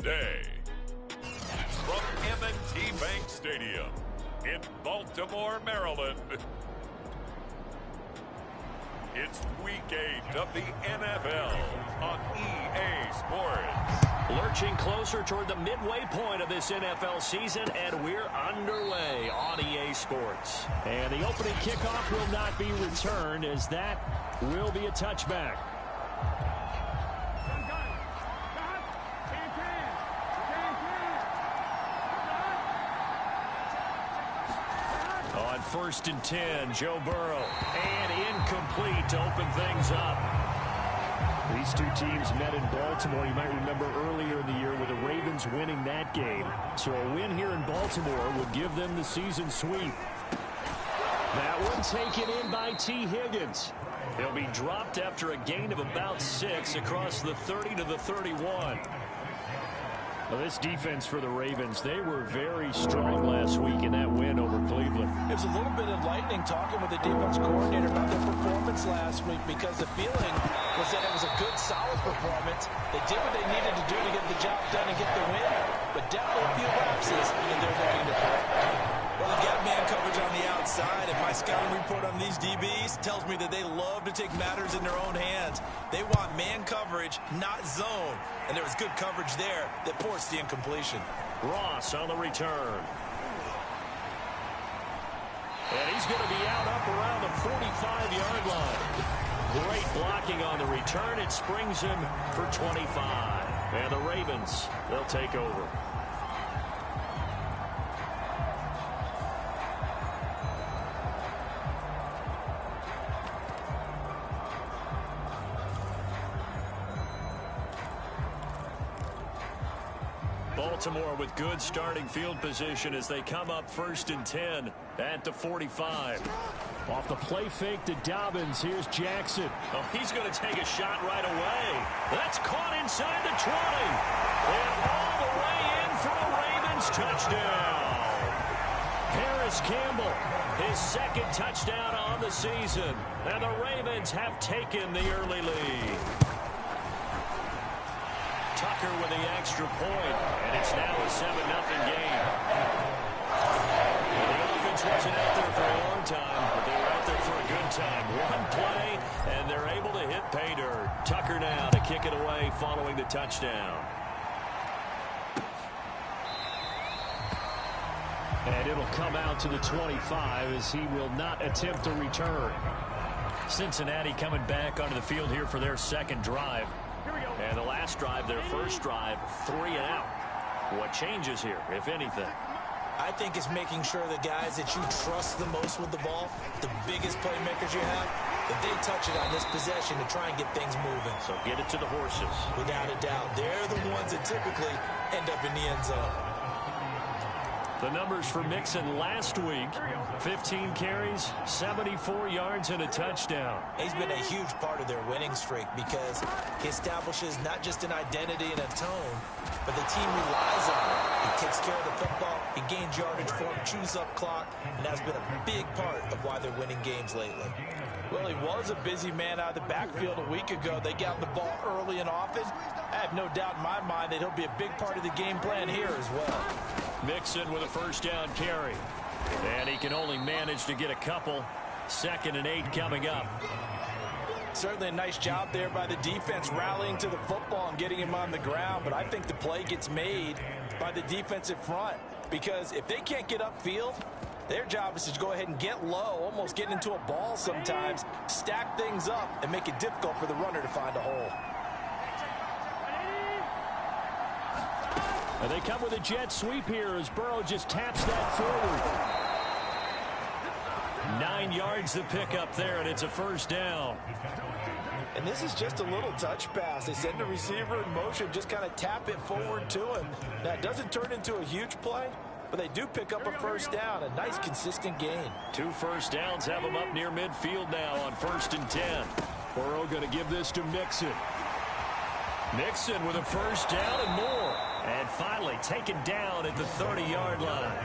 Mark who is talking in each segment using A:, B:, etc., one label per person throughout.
A: today. From M&T Bank Stadium in Baltimore, Maryland, it's Week 8 of the NFL on EA Sports.
B: Lurching closer toward the midway point of this NFL season, and we're underway on EA Sports.
C: And the opening kickoff will not be returned, as that will be a touchback. On 1st and 10, Joe Burrow. And incomplete to open things up. These two teams met in Baltimore. You might remember earlier in the year with the Ravens winning that game. So a win here in Baltimore would give them the season sweep. That one taken in by T. Higgins. He'll be dropped after a gain of about 6 across the 30 to the 31. Well, this defense for the Ravens, they were very strong last week in that win over Cleveland.
D: It was a little bit enlightening talking with the defense coordinator about their performance last week, because the feeling was that it was a good, solid performance. They did what they needed to do to get the job done and get the win, but definitely a few lapses, and they're looking to play.
E: Well, they've got man coverage on the outside, and my scouting report on these DBs tells me that they love to take matters in their own hands. They want man coverage, not zone. And there was good coverage there that forced the incompletion.
C: Ross on the return. And he's going to be out up around the 45-yard line. Great blocking on the return. It springs him for 25. And the Ravens, they'll take over. Baltimore with good starting field position as they come up 1st and 10 at the 45. Off the play fake to Dobbins. Here's Jackson. Oh, he's going to take a shot right away. That's caught inside the 20. And all the way in for a Ravens touchdown. Harris Campbell, his second touchdown on the season. And the Ravens have taken the early lead. Tucker with the extra point, and it's now a 7-0 game. Well, the offense wasn't out there for a long time, but they were out there for a good time. One play, and they're able to hit pay dirt. Tucker now to kick it away following the touchdown. And it'll come out to the 25 as he will not attempt to return. Cincinnati coming back onto the field here for their second drive. And the last drive, their first drive, 3 and out. What changes here, if anything?
D: I think it's making sure the guys that you trust the most with the ball, the biggest playmakers you have, that they touch it on this possession to try and get things moving.
C: So get it to the horses.
D: Without a doubt. They're the ones that typically end up in the end zone.
C: The numbers for Mixon last week, 15 carries, 74 yards, and a touchdown.
D: He's been a huge part of their winning streak because he establishes not just an identity and a tone, but the team relies on him. He takes care of the football, he gains yardage for him, chews up clock, and that's been a big part of why they're winning games lately. Well, he was a busy man out of the backfield a week ago. They got the ball early and often. I have no doubt in my mind that he'll be a big part of the game plan here as well.
C: Mixon with a first down carry. And he can only manage to get a couple. 2nd and 8 coming up.
D: Certainly a nice job there by the defense rallying to the football and getting him on the ground. But I think the play gets made by the defensive front. Because if they can't get upfield, their job is to go ahead and get low, almost get into a ball sometimes, stack things up, and make it difficult for the runner to find a hole.
C: And they come with a jet sweep here as Burrow just taps that forward. 9 yards to pick up there, and it's a first down.
D: And this is just a little touch pass. They send the receiver in motion, just kind of tap it forward to him. Now, it doesn't turn into a huge play, but they do pick up a first down. A nice, consistent gain.
C: 2 first downs have them up near midfield now on 1st and 10. Burrow going to give this to Mixon. Mixon with a first down and more. And finally taken down at the 30-yard line.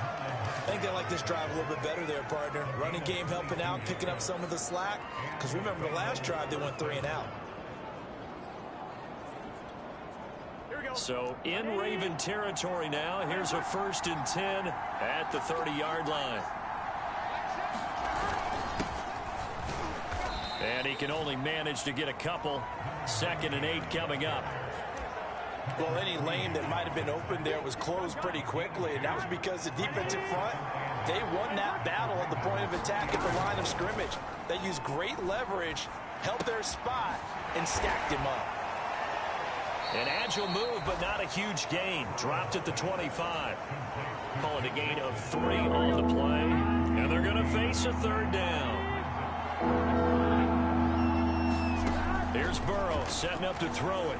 D: I think they like this drive a little bit better there, partner. Running game helping out, picking up some of the slack. Because remember the last drive, they went 3 and out.
B: So in Raven territory now. Here's a 1st and 10 at the 30-yard line. And he can only manage to get a couple. 2nd and 8 coming up.
D: Well, any lane that might have been open there was closed pretty quickly, and that was because the defensive front, they won that battle at the point of attack at the line of scrimmage. They used great leverage, held their spot, and stacked him up.
B: An agile move, but not a huge gain. Dropped at the 25. Call it a gain of 3 on the play. And they're going to face a 3rd down. Here's Burrow setting up to throw it.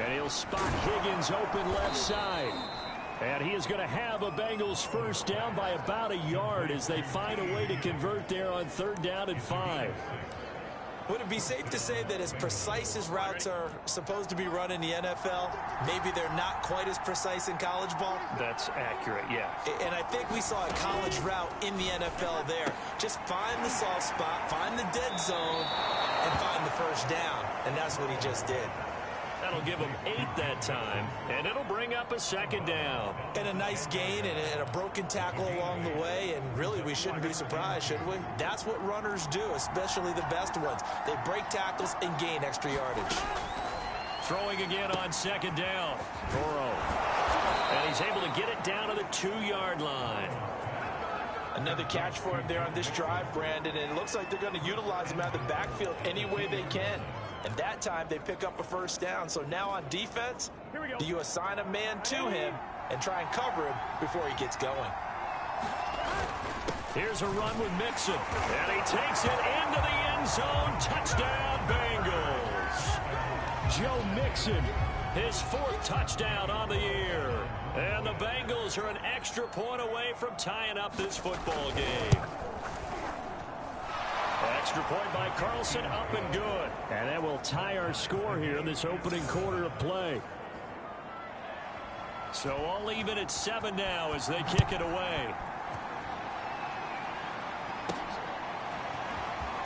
B: And he'll spot Higgins open left side. And he is going to have a Bengals 1st down by about a yard as they find a way to convert there on 3rd down and 5.
D: Would it be safe to say that as precise as routes are supposed to be run in the NFL, maybe they're not quite as precise in college ball?
B: That's accurate, yeah.
D: And I think we saw a college route in the NFL there. Just find the soft spot, find the dead zone, and find the 1st down. And that's what he just did.
B: That'll give him 8 that time, and it'll bring up a 2nd down.
D: And a nice gain and a broken tackle along the way, and really we shouldn't be surprised, should we? That's what runners do, especially the best ones. They break tackles and gain extra yardage.
B: Throwing again on 2nd down. Burrow. And he's able to get it down to the 2-yard line.
D: Another catch for him there on this drive, Brandon, and it looks like they're going to utilize him out of the backfield any way they can. And that time they pick up a 1st down. So now on defense, do you assign a man to him and try and cover him before he gets going?
B: Here's a run with Mixon. And he takes it into the end zone. Touchdown, Bengals. Joe Mixon, his 4th touchdown on the year. And the Bengals are an extra point away from tying up this football game. Extra point by Carlson, up and good. And that will tie our score here in this opening quarter of play. So all even at 7 now as they kick it away.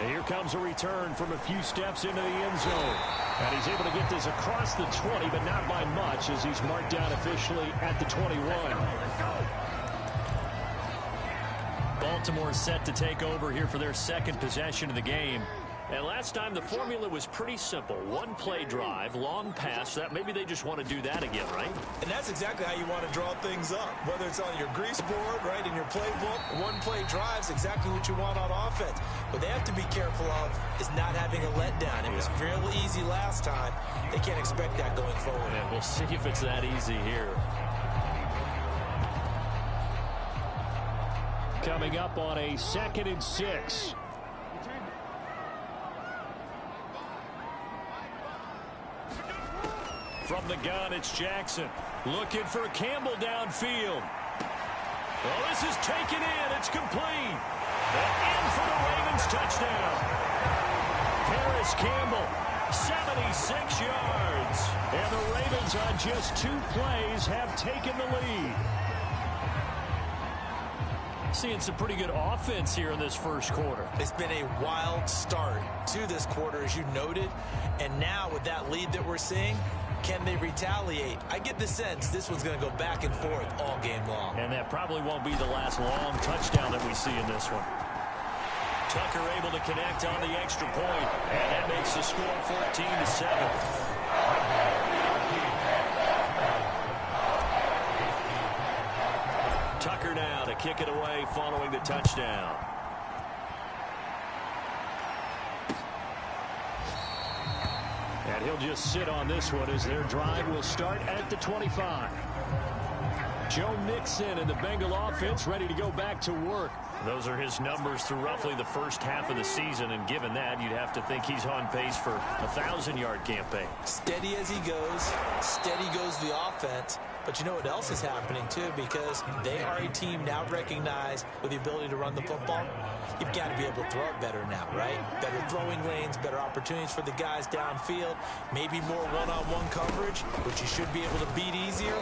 B: And here comes a return from a few steps into the end zone. And he's able to get this across the 20, but not by much as he's marked down officially at the 21. Baltimore set to take over here for their 2nd possession of the game. And last time the formula was pretty simple. 1-play drive, long pass. That maybe they just want to do that again, right?
D: And that's exactly how you want to draw things up. Whether it's on your grease board, right, in your playbook, 1-play drive's exactly what you want on offense. What they have to be careful of is not having a letdown. It was real easy last time. They can't expect that going forward.
B: And we'll see if it's that easy here. Coming up on a 2nd and 6. From the gun, it's Jackson. Looking for Campbell downfield. Well, this is taken in. It's complete. And in for the Ravens touchdown. Harris Campbell, 76 yards. And the Ravens on just 2 plays have taken the lead. Seeing some pretty good offense here in this 1st quarter.
D: It's been a wild start to this quarter, as you noted. And now with that lead that we're seeing, can they retaliate? I get the sense this one's going to go back and forth all game long.
B: And that probably won't be the last long touchdown that we see in this one. Tucker able to connect on the extra point. And that makes the score 14-7. Tucker now to kick it away following the touchdown. And he'll just sit on this one as their drive will start at the 25. Joe Mixon and the Bengal offense ready to go back to work. Those are his numbers through roughly the 1st half of the season, and given that, you'd have to think he's on pace for a 1,000-yard campaign.
D: Steady as he goes, steady goes the offense. But you know what else is happening, too, because they are a team now recognized with the ability to run the football. You've got to be able to throw it better now, right? Better throwing lanes, better opportunities for the guys downfield, maybe more one-on-one coverage, which you should be able to beat easier.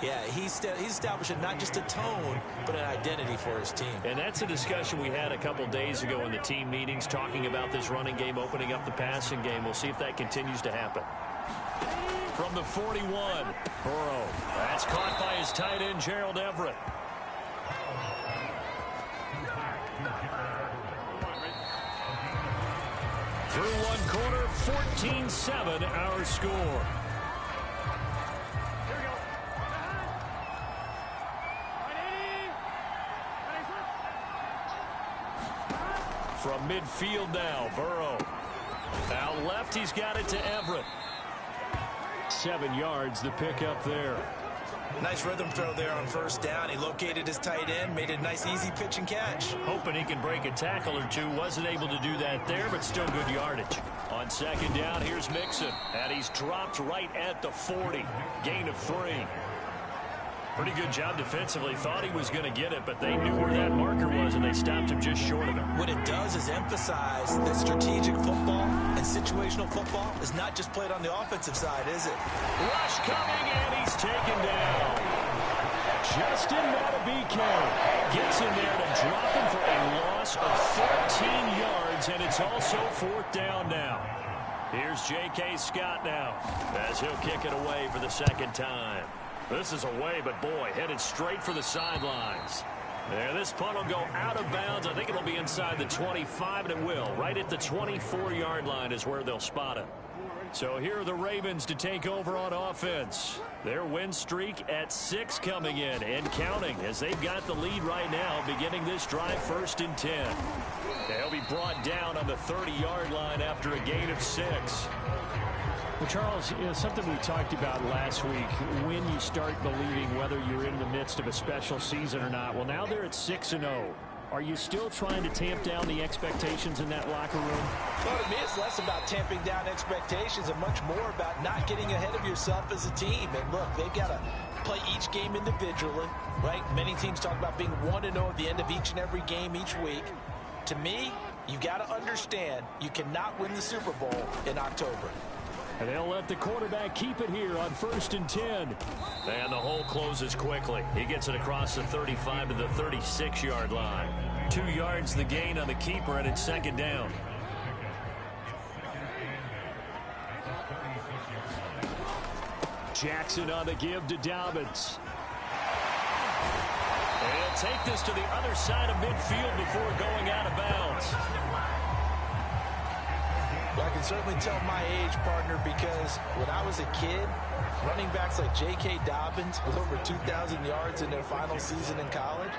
D: Yeah, he's establishing not just a tone, but an identity for his team.
B: And that's a discussion we had a couple days ago in the team meetings, talking about this running game, opening up the passing game. We'll see if that continues to happen. from the 41. Burrow. That's caught by his tight end, Gerald Everett. Through one quarter, 14-7 our score. From midfield now, Burrow. Out left, he's got it to Everett. 7 yards, the pickup there.
D: Nice rhythm throw there on first down. He located his tight end, made a nice easy pitch and catch.
B: Hoping he can break a tackle or two. Wasn't able to do that there, but still good yardage. On second down, here's Mixon. And he's dropped right at the 40. Gain of 3. Pretty good job defensively. Thought he was going to get it, but they knew where that marker was, and they stopped him just short of it.
D: What it does is emphasize that strategic football and situational football is not just played on the offensive side, is it?
B: Rush coming, and he's taken down. Justin Matabike gets in there to drop him for a loss of 13 yards, and it's also 4th down now. Here's J.K. Scott now as he'll kick it away for the second time. This is away, but boy, headed straight for the sidelines. There, this punt will go out of bounds. I think it'll be inside the 25, and it will. Right at the 24-yard line is where they'll spot it. So here are the Ravens to take over on offense. Their win streak at 6 coming in and counting as they've got the lead right now, beginning this drive 1st and 10. They'll be brought down on the 30-yard line after a gain of 6.
C: Well, Charles, something we talked about last week, when you start believing whether you're in the midst of a special season or not. Well, now they're at 6-0. Are you still trying to tamp down the expectations in that locker room?
D: Well, to me, it's less about tamping down expectations and much more about not getting ahead of yourself as a team. And look, they've got to play each game individually, right? Many teams talk about being 1-0 at the end of each and every game each week. To me, you got to understand you cannot win the Super Bowl in October.
C: And they'll let the quarterback keep it here on 1st and 10.
B: And the hole closes quickly. He gets it across the 35 to the 36-yard line. 2 yards the gain on the keeper, and it's 2nd down.
C: Jackson on the give to Dobbins.
B: He'll take this to the other side of midfield before going out of bounds.
D: Well, I can certainly tell my age, partner, because when I was a kid, running backs like J.K. Dobbins with over 2,000 yards in their final season in college,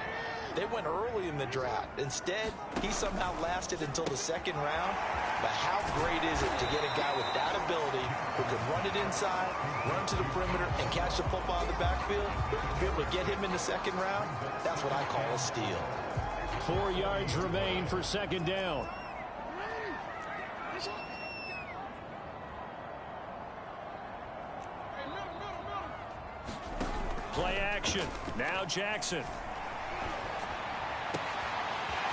D: they went early in the draft. Instead, he somehow lasted until the 2nd round. But how great is it to get a guy with that ability who can run it inside, run to the perimeter, and catch the football in the backfield? To be able to get him in the 2nd round, that's what I call a steal.
C: 4 yards remain for 2nd down.
B: Play action. Now Jackson.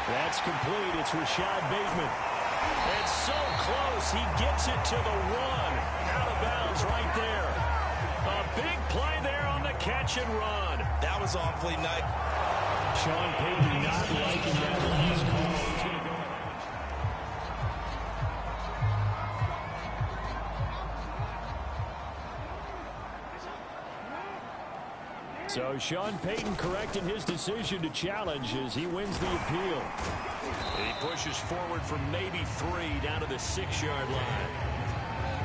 C: That's complete. It's Rashad Bateman.
B: It's so close. He gets it to the 1. Out of bounds right there. A big play there on the catch and run.
D: That was awfully nice.
C: Sean Payton not liking that when he's called. So Sean Payton correcting his decision to challenge as he wins the appeal.
B: He pushes forward from maybe 3 down to the 6-yard line.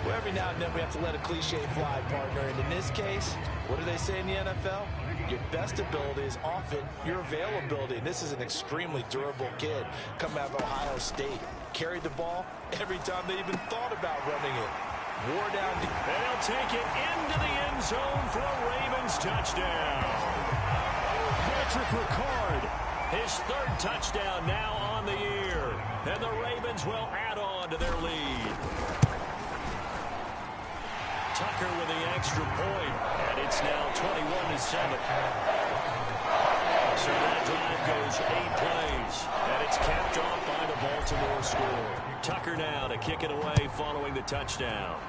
D: Well, every now and then we have to let a cliche fly, partner. And in this case, what do they say in the NFL? Your best ability is often your availability. And this is an extremely durable kid coming out of Ohio State. Carried the ball every time they even thought about running it. Wore down.
B: And he'll take it into the end zone for a Ravens touchdown.
C: Patrick Ricard,
B: his 3rd touchdown now on the year. And the Ravens will add on to their lead. Tucker with the extra point, and it's now 21-7. So that drive goes 8 plays, and it's capped off by the Baltimore score. Tucker now to kick it away following the touchdown.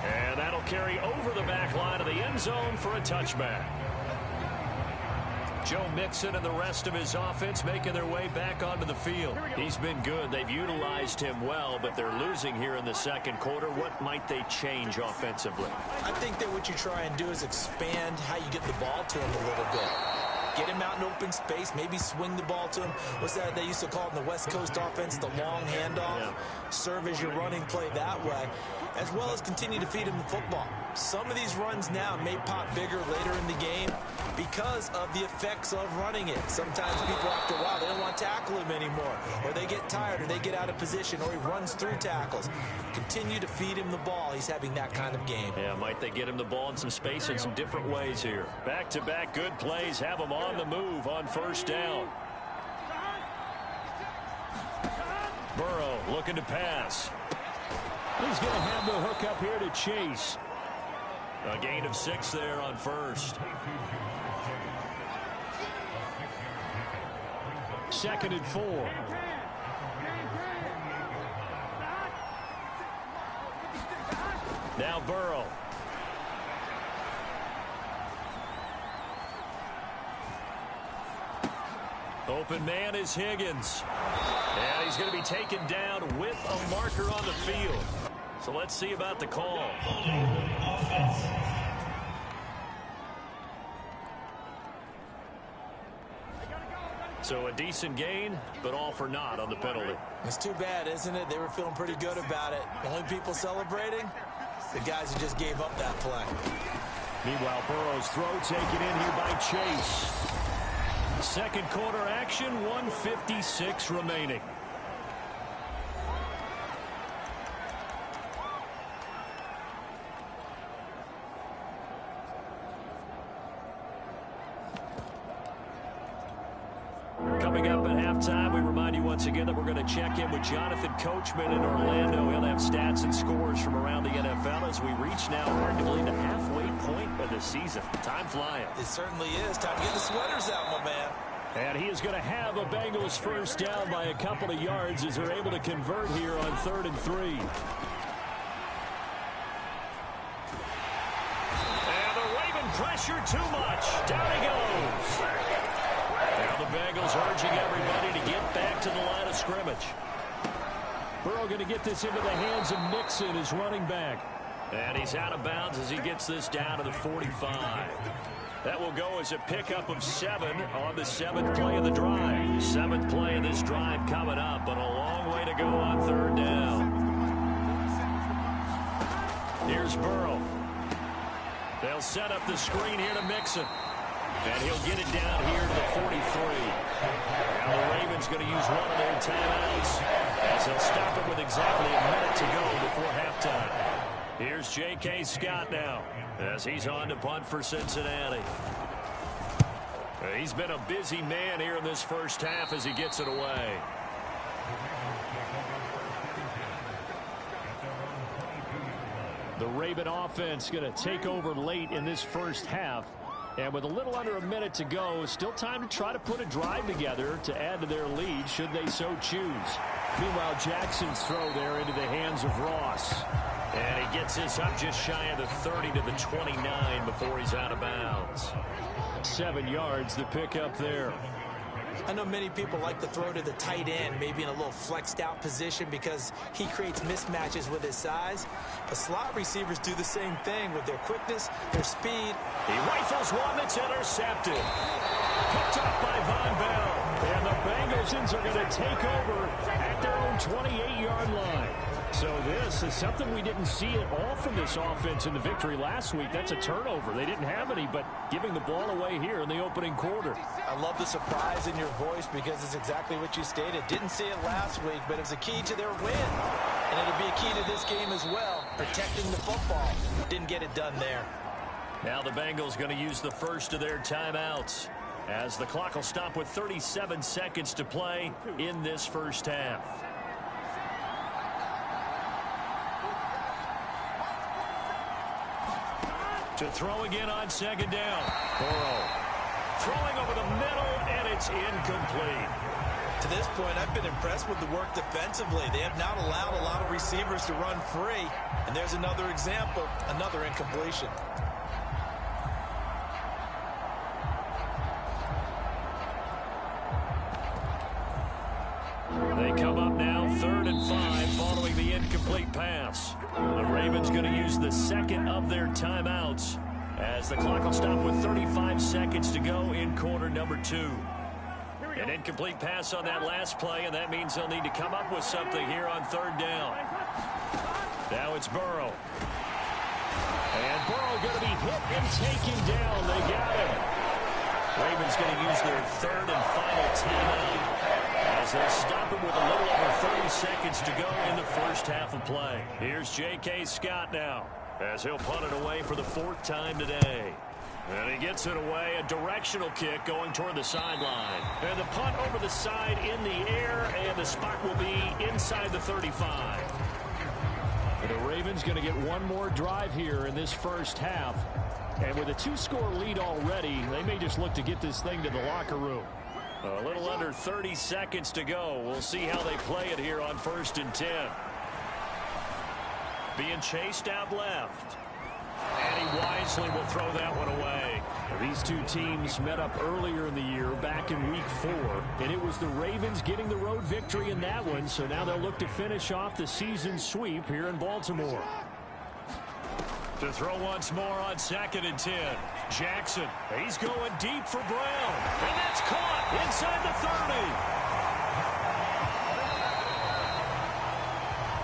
B: And that'll carry over the back line of the end zone for a touchback. Joe Mixon and the rest of his offense making their way back onto the field. He's been good. They've utilized him well, but they're losing here in the second quarter. What might they change offensively?
D: I think that what you try and do is expand how you get the ball to him a little bit. Get him out in open space, maybe swing the ball to him. What's that they used to call it in the West Coast offense, the long handoff? Yeah. Serve as your running play that way, as well as continue to feed him the football. Some of these runs now may pop bigger later in the game because of the effects of running it. Sometimes people, after a while, they don't want to tackle him anymore, or they get tired, or they get out of position, or he runs through tackles. Continue to feed him the ball. He's having that kind of game.
B: Yeah, might they get him the ball in some space in some different ways here. Back-to-back good plays have him on the move on first down. Burrow looking to pass.
C: He's going to have the hook up here to Chase.
B: A gain of 6 there on first.
C: Second and 4.
B: Now Burrow. Open man is Higgins. And he's going to be taken down with a marker on the field. So let's see about the call. So a decent gain, but all for naught on the penalty.
D: It's too bad, isn't it? They were feeling pretty good about it. The only people celebrating, the guys who just gave up that play.
C: Meanwhile, Burrow's throw taken in here by Chase.
B: Second quarter action, 1:56 remaining. Coming up at halftime, we remind you once again that we're going to check in with Jonathan Coachman in Orlando. He'll have stats and scores from around the NFL as we reach now arguably the halfway point of the season. Time flying.
D: It certainly is. Time to get the sweaters out, my man.
C: And he is going to have a Bengals first down by a couple of yards as they're able to convert here on 3rd and 3.
B: And the Raven pressure too much. Down he goes. Now the Bengals urging everybody to get back to the line of scrimmage.
C: Burrow going to get this into the hands of Mixon, his running back.
B: And he's out of bounds as he gets this down to the 45. That will go as a pickup of 7 on the 7th play of the drive. 7th play of this drive coming up, but a long way to go on 3rd down. Here's Burrow. They'll set up the screen here to Mixon. And he'll get it down here to the 43. Now the Ravens going to use one of their timeouts as they'll stop it with exactly a minute to go before halftime. Here's J.K. Scott now as he's on to punt for Cincinnati. He's been a busy man here in this first half as he gets it away.
C: The Raven offense going to take over late in this first half. And with a little under a minute to go, still time to try to put a drive together to add to their lead should they so choose. Meanwhile, Jackson's throw there into the hands of Ross.
B: And he gets this up just shy of the 30 to the 29 before he's out of bounds.
C: 7 yards, the pickup there.
D: I know many people like to throw to the tight end, maybe in a little flexed out position because he creates mismatches with his size. But slot receivers do the same thing with their quickness, their speed.
B: He rifles one that's intercepted. Picked up by Von Bell.
C: And the Bengals are going to take over at their own 28-yard line. So this is something we didn't see at all from this offense in the victory last week. That's a turnover. They didn't have any, but giving the ball away here in the opening quarter.
D: I love the surprise in your voice because it's exactly what you stated. Didn't see it last week, but it was a key to their win. And it'll be a key to this game as well, protecting the football. Didn't get it done there.
B: Now the Bengals going to use the first of their timeouts as the clock will stop with 37 seconds to play in this first half. To throw again on second down. Burrow throwing over the middle, and it's incomplete.
D: To this point, I've been impressed with the work defensively. They have not allowed a lot of receivers to run free. And there's another example, another incompletion.
B: They come up now 3rd and 5 following the incomplete pass. The Ravens going to use the second of their timeouts as the clock will stop with 35 seconds to go in quarter number 2. An incomplete pass on that last play, and that means they'll need to come up with something here on 3rd down. Now it's Burrow. And Burrow going to be hit and taken down. They got him. Ravens going to use their 3rd and final timeout as they'll stop him with a little over 30 seconds to go in the first half of play. Here's J.K. Scott now as he'll punt it away for the 4th time today. And he gets it away, a directional kick going toward the sideline. And the punt over the side in the air, and the spot will be inside the 35. The Ravens going to get one more drive here in this first half. And with a 2-score lead already, they may just look to get this thing to the locker room. A little under 30 seconds to go. We'll see how they play it here on 1st and 10. Being chased out left. And he wisely will throw that one away. These two teams met up earlier in the year, back in week 4. And it was the Ravens getting the road victory in that one. So now they'll look to finish off the season sweep here in Baltimore. To throw once more on 2nd and 10. Jackson, he's going deep for Brown. And that's caught inside the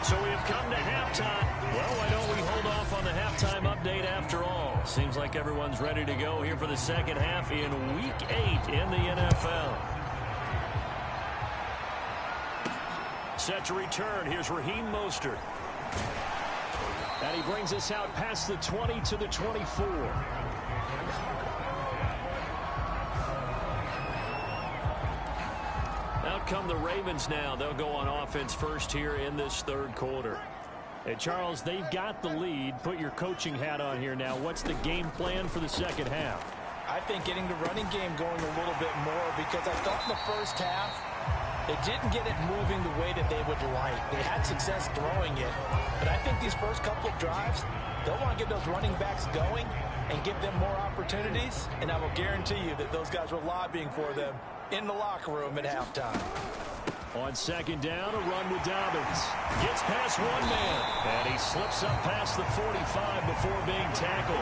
B: 30. So we have come to halftime. Well, why don't we hold off on the halftime update after all? Seems like everyone's ready to go here for the second half in Week 8 in the NFL. Set to return. Here's Raheem Mostert. And he brings us out past the 20 to the 24. Out come the Ravens now. They'll go on offense first here in this 3rd quarter. Hey, Charles, they've got the lead. Put your coaching hat on here now. What's the game plan for the second half?
D: I think getting the running game going a little bit more, because I thought in the first half they didn't get it moving the way that they would like. They had success throwing it, but I think these first couple of drives, they'll want to get those running backs going and give them more opportunities, and I will guarantee you that those guys were lobbying for them in the locker room at halftime.
B: On 2nd down, a run with Dobbins. Gets past one man, and he slips up past the 45 before being tackled.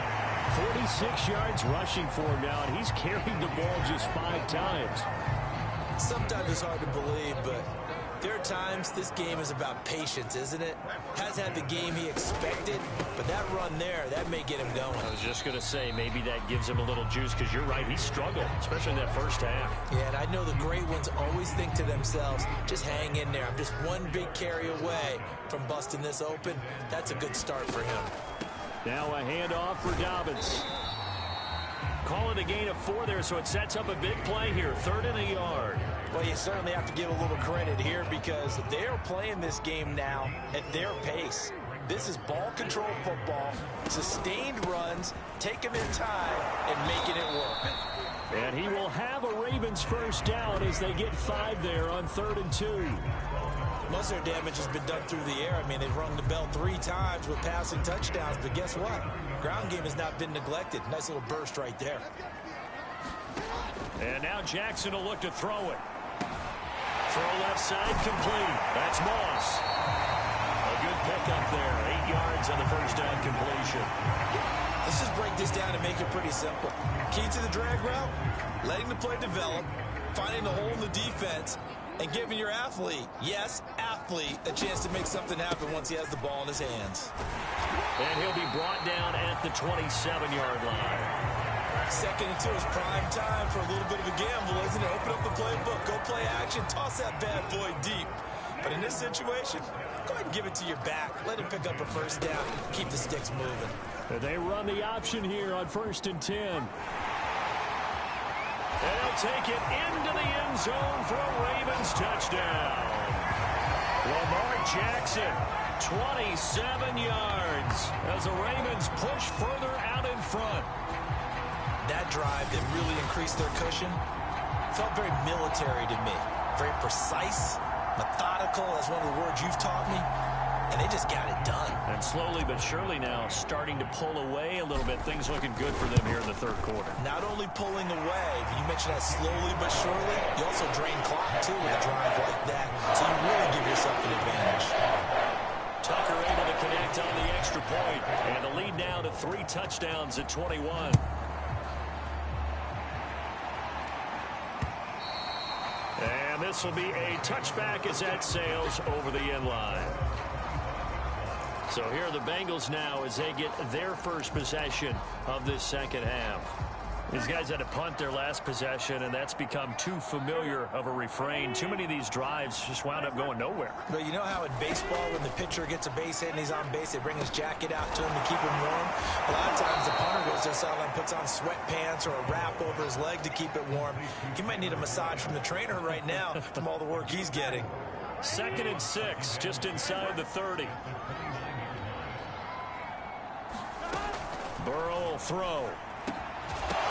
B: 46 yards rushing for him now, and he's carried the ball just 5 times.
D: Sometimes it's hard to believe, but there are times this game is about patience, isn't it? Has had the game he expected, but that run there, that may get him going.
B: I was just going to say, maybe that gives him a little juice, because you're right, he struggled, especially in that first half.
D: Yeah, and I know the great ones always think to themselves, just hang in there. I'm just one big carry away from busting this open. That's a good start for him.
B: Now a handoff for Dobbins. Call it a gain of 4 there, so it sets up a big play here. 3rd and a yard.
D: Well, you certainly have to give a little credit here, because they're playing this game now at their pace. This is ball control football, sustained runs, taking their time, and making it work.
B: And he will have a Ravens first down as they get 5 there on 3rd and 2.
D: Most of their damage has been done through the air. I mean, they've rung the bell 3 times with passing touchdowns, but guess what? Ground game has not been neglected. Nice little burst right there.
B: And now Jackson will look to throw it. Throw left side complete. That's Moss. A good pickup there. 8 yards on the first down completion.
D: Let's just break this down and make it pretty simple. Key to the drag route, letting the play develop, finding the hole in the defense, and giving your athlete, yes, athlete, a chance to make something happen once he has the ball in his hands.
B: And he'll be brought down at the 27-yard line.
D: 2nd and 2 is prime time for a little bit of a gamble, isn't it? Open up the playbook, go play action, toss that bad boy deep. But in this situation, go ahead and give it to your back. Let him pick up a first down, keep the sticks moving.
B: They run the option here on 1st and 10. And they'll take it into the end zone for a Ravens touchdown. Lamar Jackson, 27 yards as the Ravens push further out in front.
D: That drive that really increased their cushion felt very military to me. Very precise, methodical, that's one of the words you've taught me. and they just got it done.
B: And slowly but surely now starting to pull away a little bit. Things looking good for them here in the third quarter.
D: Not only pulling away, but you mentioned that slowly but surely, you also drain clock, too, with a drive like that. So you really give yourself an advantage.
B: Tucker able to connect on the extra point, and the lead now to 3 touchdowns at 21. And this will be a touchback as that sails over the end line. So here are the Bengals now as they get their first possession of this second half. These guys had to punt their last possession, and that's become too familiar of a refrain. Too many of these drives just wound up going nowhere.
D: But you know how in baseball, when the pitcher gets a base hit and he's on base, they bring his jacket out to him to keep him warm? A lot of times the punter goes to the sideline, puts on sweatpants or a wrap over his leg to keep it warm. He might need a massage from the trainer right now from all the work he's getting.
B: 2nd and 6, just inside the 30. Burrow will throw.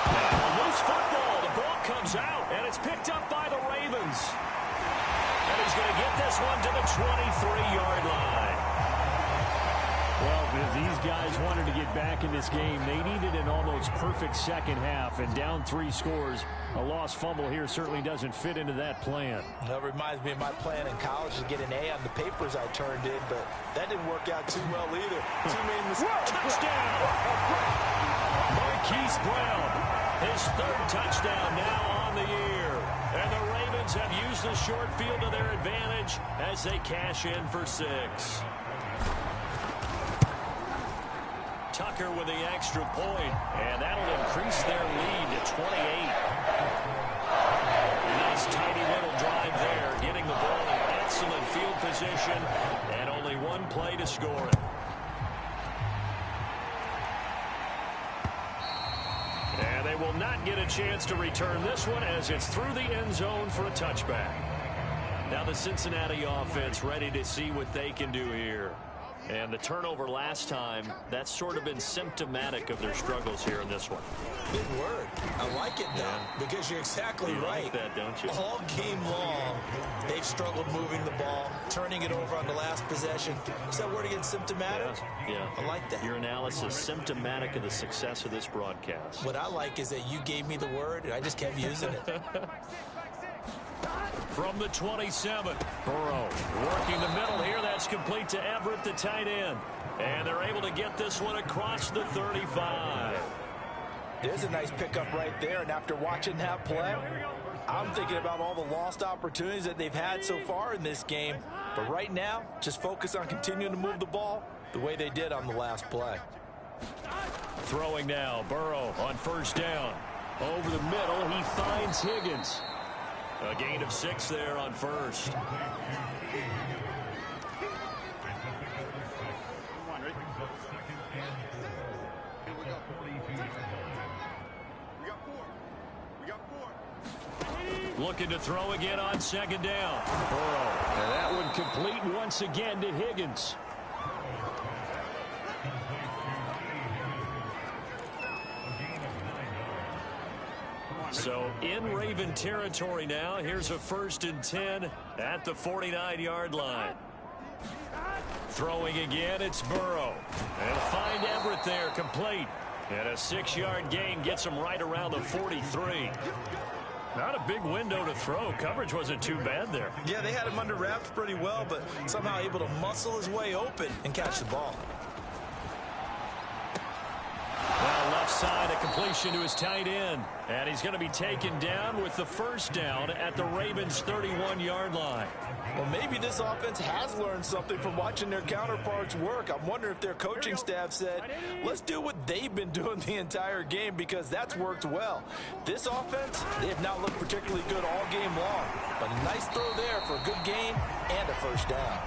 B: Loose football. The ball comes out, and it's picked up by the Ravens. And he's going to get this one to the 23-yard line.
C: Well, if these guys wanted to get back in this game, they needed an almost perfect second half, and down 3 scores. A lost fumble here certainly doesn't fit into that plan.
D: That reminds me of my plan in college to get an A on the papers I turned in, but that didn't work out too well either. Too many mistakes.
B: Touchdown! Marquise Brown, his 3rd touchdown now on the year. And the Ravens have used the short field to their advantage as they cash in for 6. Tucker with the extra point, and that'll increase their lead to 28. Nice tidy little drive there, getting the ball in excellent field position, and only 1 play to score it. And they will not get a chance to return this one as it's through the end zone for a touchback. Now the Cincinnati offense ready to see what they can do here. And the turnover last time, that's sort of been symptomatic of their struggles here in this one.
D: Big word. I like it, though, because you're exactly right.
B: Like that, don't you?
D: All game long, they've struggled moving the ball, turning it over on the last possession. Is that word again, symptomatic?
B: Yeah.
D: I like that.
B: Your analysis, symptomatic of the success of this broadcast.
D: What I like is that you gave me the word, and I just kept using it.
B: From the 27, Burrow working the middle here. That's complete to Everett, the tight end. And they're able to get this one across the 35.
D: There's a nice pickup right there, and after watching that play, I'm thinking about all the lost opportunities that they've had so far in this game. But right now, just focus on continuing to move the ball the way they did on the last play.
B: Throwing now, Burrow on 1st down. Over the middle, he finds Higgins. A gain of 6 there on 1st. Looking to throw again on 2nd down.
C: Burrow, and that one complete once again to Higgins.
B: So in Raven territory now. Here's a 1st and 10 at the 49-yard line. Throwing again, it's Burrow. And find Everett there, complete. And a 6-yard gain gets him right around the 43. Not a big window to throw. Coverage wasn't too bad there.
D: Yeah, they had him under wraps pretty well, but somehow able to muscle his way open and catch the ball.
B: Well, left side, a completion to his tight end. And he's going to be taken down with the 1st down at the Ravens' 31-yard line.
D: Well, maybe this offense has learned something from watching their counterparts work. I'm wondering if their coaching staff said, let's do what they've been doing the entire game, because that's worked well. This offense, they have not looked particularly good all game long. But a nice throw there for a good gain and a 1st down.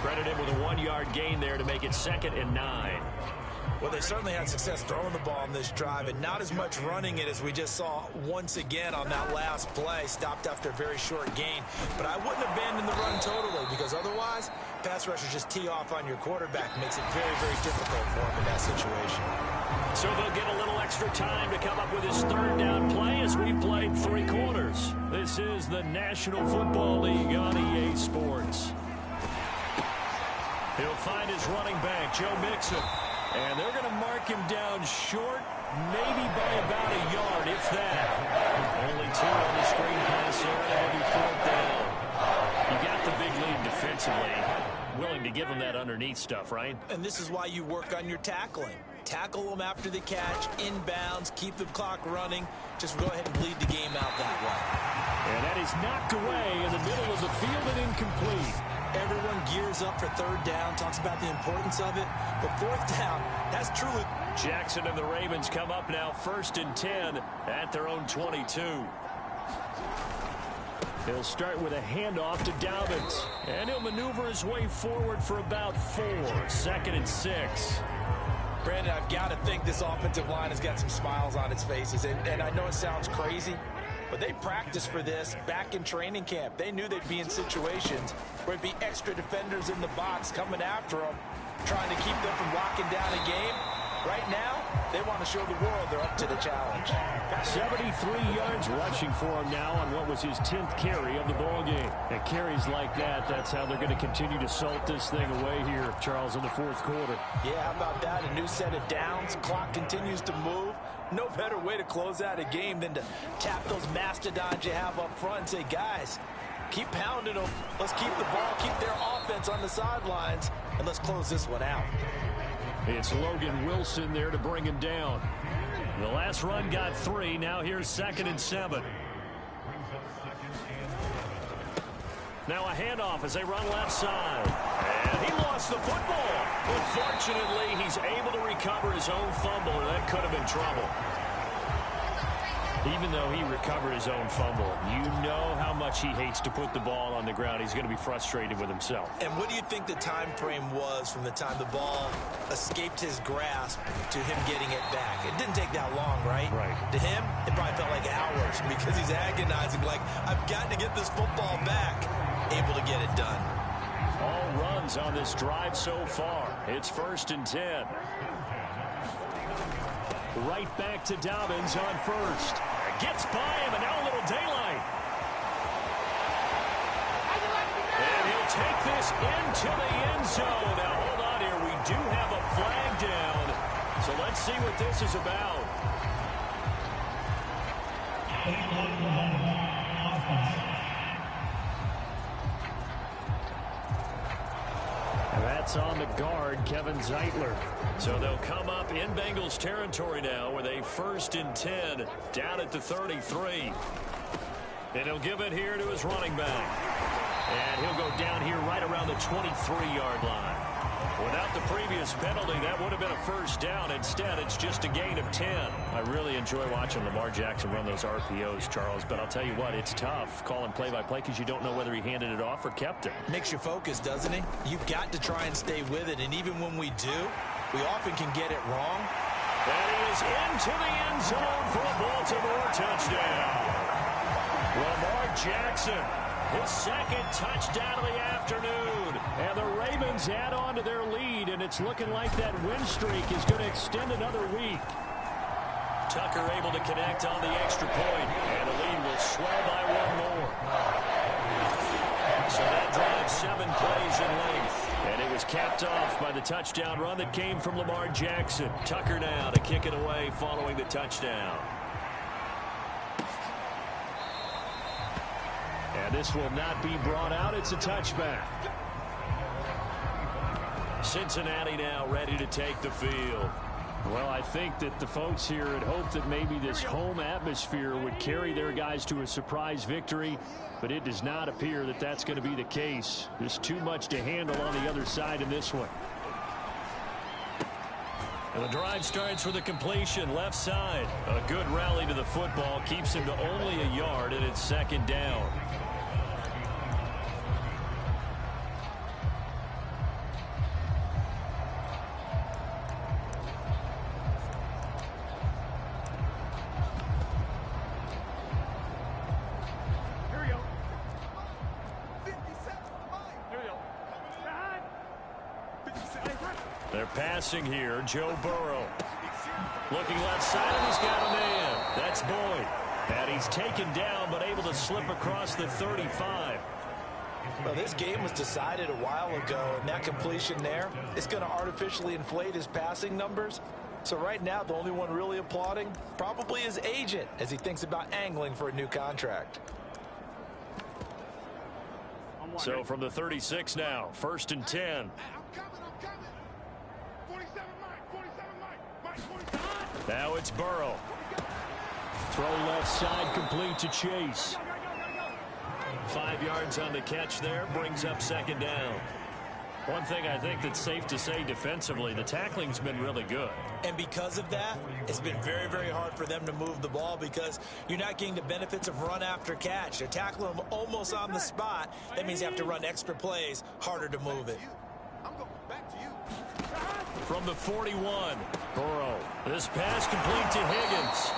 B: Credited with a 1-yard gain there to make it 2nd and 9.
D: Well, they certainly had success throwing the ball on this drive, and not as much running it as we just saw once again on that last play. Stopped after a very short gain. But I wouldn't abandon the run totally, because otherwise, pass rushers just tee off on your quarterback. Makes it very, very difficult for him in that situation.
B: So they'll get a little extra time to come up with his 3rd down play as we played 3 quarters. This is the National Football League on EA Sports. He'll find his running back, Joe Mixon. And they're going to mark him down short, maybe by about a yard, if that. Only 2 on the screen pass there. That'll be 4th down. You got the big lead defensively. Willing to give him that underneath stuff, right?
D: And this is why you work on your tackling. Tackle them after the catch, inbounds, keep the clock running. Just go ahead and bleed the game out that way.
B: And that is knocked away in the middle of the field and incomplete.
D: Everyone gears up for 3rd down, talks about the importance of it. But 4th down, that's truly...
B: Jackson and the Ravens come up now 1st and 10 at their own 22. He'll start with a handoff to Dobbins. And he'll maneuver his way forward for about 4. 2nd and 6.
D: Brandon, I've got to think this offensive line has got some smiles on its faces. And I know it sounds crazy, but they practiced for this back in training camp. They knew they'd be in situations where it'd be extra defenders in the box coming after them, trying to keep them from locking down a game. Right now, they want to show the world they're up to the challenge.
B: 73 yards rushing for him now on what was his 10th carry of the ball game. And carries like that, that's how they're going to continue to salt this thing away here, Charles, in the 4th quarter.
D: Yeah, how about that? A new set of downs. Clock continues to move. No better way to close out a game than to tap those mastodons you have up front and say, guys, keep pounding them. Let's keep the ball, keep their offense on the sidelines, and let's close this one out.
B: It's Logan Wilson there to bring him down. The last run got 3. Now here's 2nd and 7. Now a handoff as they run left side. And he lost the football. But fortunately, he's able to recover his own fumble, or that could have been trouble. Even though he recovered his own fumble, you know how much he hates to put the ball on the ground. He's going to be frustrated with himself.
D: And what do you think the time frame was from the time the ball escaped his grasp to him getting it back? It didn't take that long, right?
B: Right.
D: To him, it probably felt like hours because he's agonizing, like, I've got to get this football back. Able to get it done.
B: All runs on this drive so far. It's 1st and 10. Right back to Dobbins on 1st. Gets by him, and now a little daylight. And he'll take this into the end zone. Now, hold on here. We do have a flag down. So let's see what this is about. And that's on the guard, Kevin Zeitler. So they'll come up in Bengals territory now with a 1st and 10 down at the 33. And he'll give it here to his running back. And he'll go down here right around the 23-yard line. Without the previous penalty, that would have been a 1st down. Instead, it's just a gain of 10. I really enjoy watching Lamar Jackson run those RPOs, Charles, but I'll tell you what, it's tough calling play-by-play because you don't know whether he handed it off or kept it.
D: Makes you focus, doesn't it? You've got to try and stay with it, and even when we do, we often can get it wrong.
B: And he is into the end zone for a Baltimore touchdown. Lamar Jackson, his 2nd touchdown of the afternoon. And the Ravens add on to their lead, and it's looking like that win streak is going to extend another week. Tucker able to connect on the extra point, and the lead will swell by 1 more. So that drive 7 plays in length, and it was capped off by the touchdown run that came from Lamar Jackson. Tucker now to kick it away following the touchdown. And this will not be brought out. It's a touchback. Cincinnati now ready to take the field. Well, I think that the folks here had hoped that maybe this home atmosphere would carry their guys to a surprise victory, but it does not appear that that's going to be the case. There's too much to handle on the other side in this one. And the drive starts with a completion left side. A good rally to the football keeps him to only a yard, and it's 2nd down. They're passing here. Joe Burrow. Looking left side, and he's got a man. That's Boyd. And he's taken down, but able to slip across the 35.
D: Well, this game was decided a while ago, and that completion there is going to artificially inflate his passing numbers. So right now, the only one really applauding probably his agent as he thinks about angling for a new contract.
B: So from the 36 now, 1st and 10.
A: I'm coming. 47 Mike. 47.
B: Now it's Burrow. Throw left side, complete to Chase. 5 yards on the catch there, brings up 2nd down. One thing I think that's safe to say defensively, the tackling's been really good.
D: And because of that, it's been very, very hard for them to move the ball because you're not getting the benefits of run after catch. They're tackling them almost on the spot. That means you have to run extra plays, harder to move it.
A: I'm going back to you.
B: From the 41, Burrow. This pass complete to Higgins.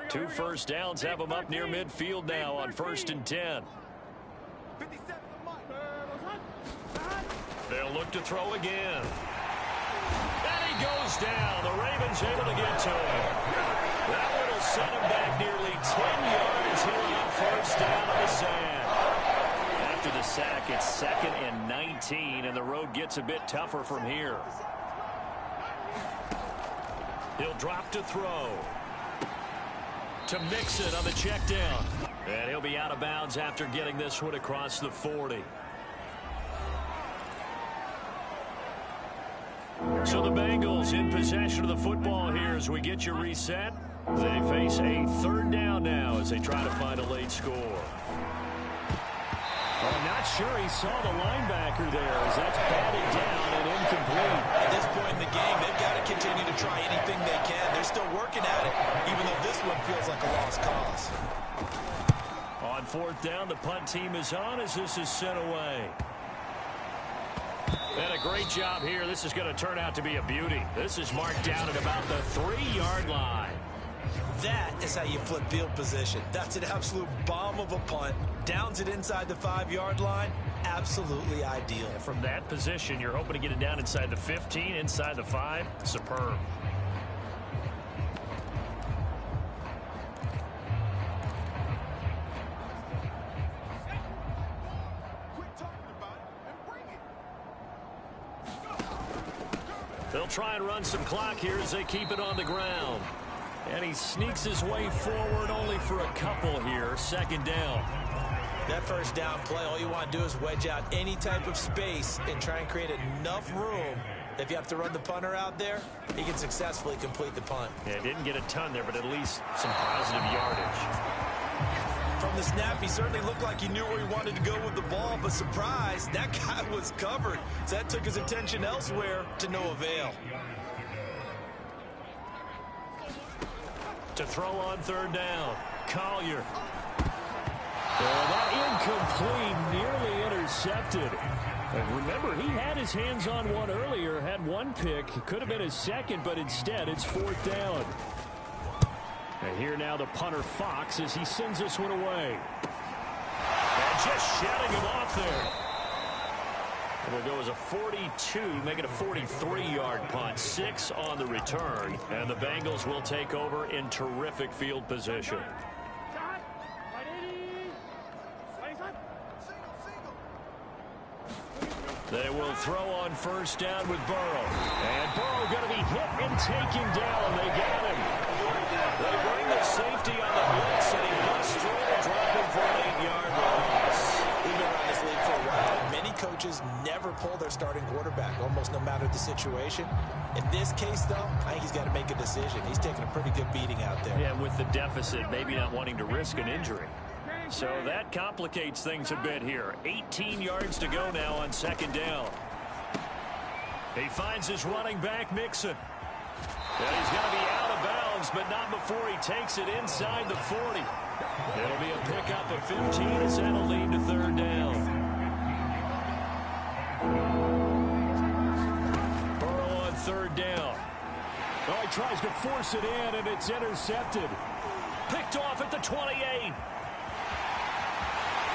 B: Two first downs have them up near midfield now on 1st and 10. They'll look to throw again. And he goes down. The Ravens able to get to him. That one will set him back nearly 10 yards here on 1st down on the sand. After the sack, it's 2nd and 19, and the road gets a bit tougher from here. He'll drop to throw. To Mixon on the check down. And he'll be out of bounds after getting this one across the 40. So the Bengals in possession of the football here as we get you reset. They face a 3rd down now as they try to find a late score.
C: I'm not sure he saw the linebacker there as that's batted down and incomplete.
D: At this point in the game, they've got to continue to try anything they can. They're still working at it, even though this one feels like a lost cause.
B: On 4th down, the punt team is on as this is sent away. And a great job here. This is going to turn out to be a beauty. This is marked down at about the 3-yard line.
D: That is how you flip field position. That's an absolute bomb of a punt. Downs it inside the 5-yard line. Absolutely ideal.
B: From that position, you're hoping to get it down inside the 15, inside the 5. Superb. They'll try and run some clock here as they keep it on the ground. And he sneaks his way forward only for a couple here. 2nd down.
D: That 1st down play, all you want to do is wedge out any type of space and try and create enough room. If you have to run the punter out there, he can successfully complete the punt.
B: Yeah, didn't get a ton there, but at least some positive yardage.
D: From the snap, he certainly looked like he knew where he wanted to go with the ball, but surprise, that guy was covered. So that took his attention elsewhere to no avail.
B: To throw on 3rd down, Collier. That incomplete, nearly intercepted. And remember, he had his hands on one earlier, had one pick. Could have been his 2nd, but instead it's 4th down. And here now the punter Fox as he sends this one away. And just shutting him off there. And we'll go as a 42, making a 43-yard punt. 6 on the return. And the Bengals will take over in terrific field position. They will throw on 1st down with Burrow. And Burrow going to be hit and taken down. They got him. They bring the safety on the blitz, and he busts through, dropping for an 8-yard loss.
D: We've been around this league for a while. Many coaches never pull their starting quarterback, almost no matter the situation. In this case, though, I think he's got to make a decision. He's taking a pretty good beating out there.
B: Yeah, with the deficit, maybe not wanting to risk an injury. So that complicates things a bit here. 18 yards to go now on 2nd down. He finds his running back, Mixon. And he's going to be out of bounds, but not before he takes it inside the 40. It'll be a pickup of 15 as that'll lead to 3rd down. Burrow on 3rd down.
C: Oh, he tries to force it in, and it's intercepted.
B: Picked off at the 28.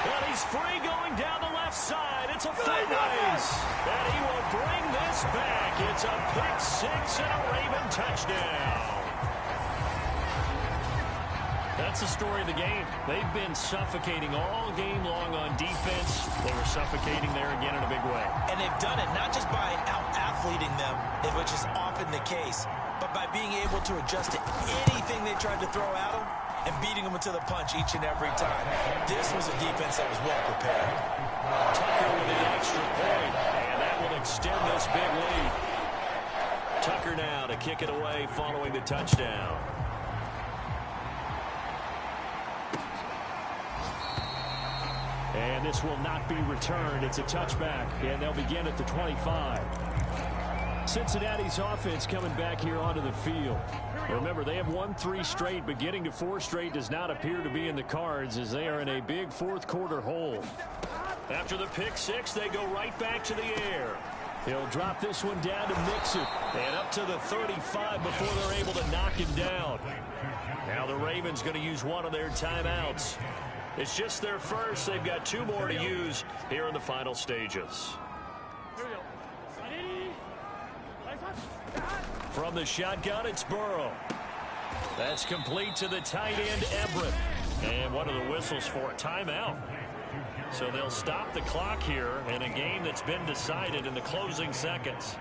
B: And he's free going down the left side. It's a foot race. And he will bring this back. It's a pick six and a Raven touchdown. That's the story of the game. They've been suffocating all game long on defense. They were suffocating there again in a big way.
D: And they've done it not just by out-athleting them, which is often the case, but by being able to adjust to anything they tried to throw at them and beating them to the punch each and every time. This was a defense that was well prepared.
B: Tucker with an extra point, and that will extend this big lead. Tucker now to kick it away following the touchdown. And this will not be returned. It's a touchback, and they'll begin at the 25. Cincinnati's offense coming back here onto the field. Remember, they have won 3 straight, but getting to 4 straight does not appear to be in the cards as they are in a big fourth quarter hole. After the pick six, they go right back to the air. He'll drop this one down to mix it. And up to the 35 before they're able to knock him down. Now the Ravens going to use one of their timeouts. It's just their first. They've got 2 more to use here in the final stages. From the shotgun, it's Burrow. That's complete to the tight end, Everett. And what are the whistles for? Timeout. So they'll stop the clock here in a game that's been decided in the closing seconds.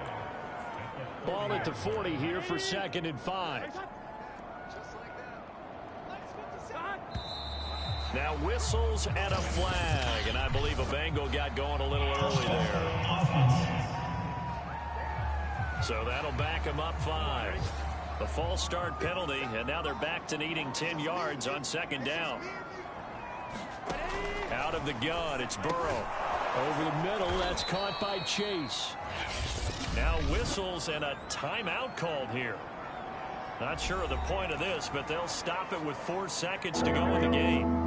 B: Ball at the 40 here for 2nd and 5. Now whistles and a flag, and I believe a Bengal got going a little early there. So that'll back him up 5. The false start penalty, and now they're back to needing 10 yards on 2nd down. Out of the gun, it's Burrow. Over the middle, that's caught by Chase. Now whistles and a timeout called here. Not sure of the point of this, but they'll stop it with 4 seconds to go in the game.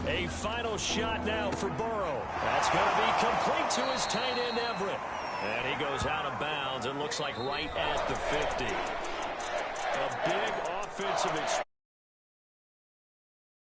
B: A final shot now for Burrow. That's going to be complete to his tight end, Everett. And he goes out of bounds. It looks like right at the 50. A big offensive experience.